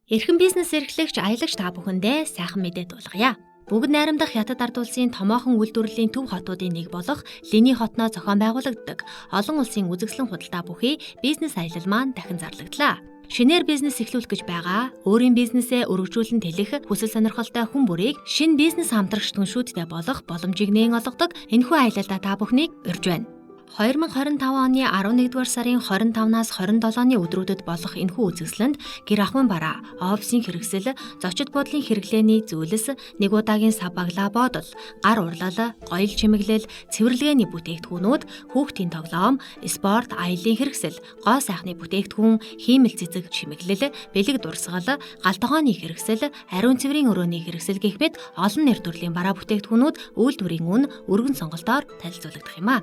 Эрхэм бизнес эрхлэгч аялагч та бүхэндээ сайхан мэдээ дуулгая. Бүгд найрамдах Хятад ард улсын томоохон үйлдвэрлэлийн төв хотуудын нэг болох Линий хотноо зохион байгуулагддаг олон улсын үзэсгэлэн худалдаа бүхий бизнес аялал маань дахин зарлагдлаа. Шинээр бизнес эхлүүлэх гэж байгаа, өөрийн бизнесээ өргөжүүлэн тэлэх хүсэл сонирхолтой хүн бүрийг шинэ бизнес хамтрагч түншүүдтэй болох боломжийг нээн олгодог энэхүү аялалдаа та бүхнийг урьж байна. 2025 оны 11-р сарын 25-наас 27-ны өдрүүдэд болох энэхүү үзэсгэлэнд гэр ахуйн бараа, офисын хэрэгсэл, зочид буудлын хэрэглээний зүйлс, нэг удаагийн сав баглаа бодол, гар урлал, гоёл чимэглэл, цэвэрлэгээний бүтээгдэхүүнүүд, хүүхдийн тоглоом, спорт, аяллаа хэрэгсэл, гоо сайхны бүтээгдэхүүн, хиймэл цэцэг чимэглэл, бэлэг дурсгал, галтгооны хэрэгсэл, ариун цэврийн өрөөний хэрэгсэл гэх мэт олон нэр төрлийн бараа бүтээгдэхүүнүүд үйлдвэрийн үн өргөн сонголтоор танилцуулагдах юм а.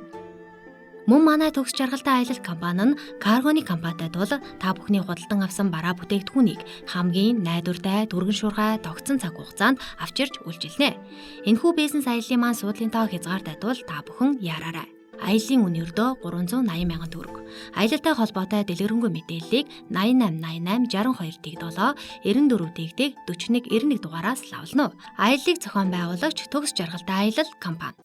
Мөн манай төгс жаргалтай аялал компани нь каргоны компанитай тул та бүхний худалдан авсан бараа бүтээгдэхүүнийг хамгийн найдвартай, дүргэн шуурхай, тогтсон цаг хугацаанд авчирч үйлчилнэ. Энэхүү бизнес аяллаа маань суудлын тоо хязгаартай тул та бүхэн яараарай. Аяллаа үн ердөө 380 мянган төгрөг. Аялалтай холбоотой дэлгэрэнгүй мэдээллийг 8888 62 97 94 41 91 дугаараас лавлана. Аяллыг зохион байгуулагч төгс жаргалтай аялал компани.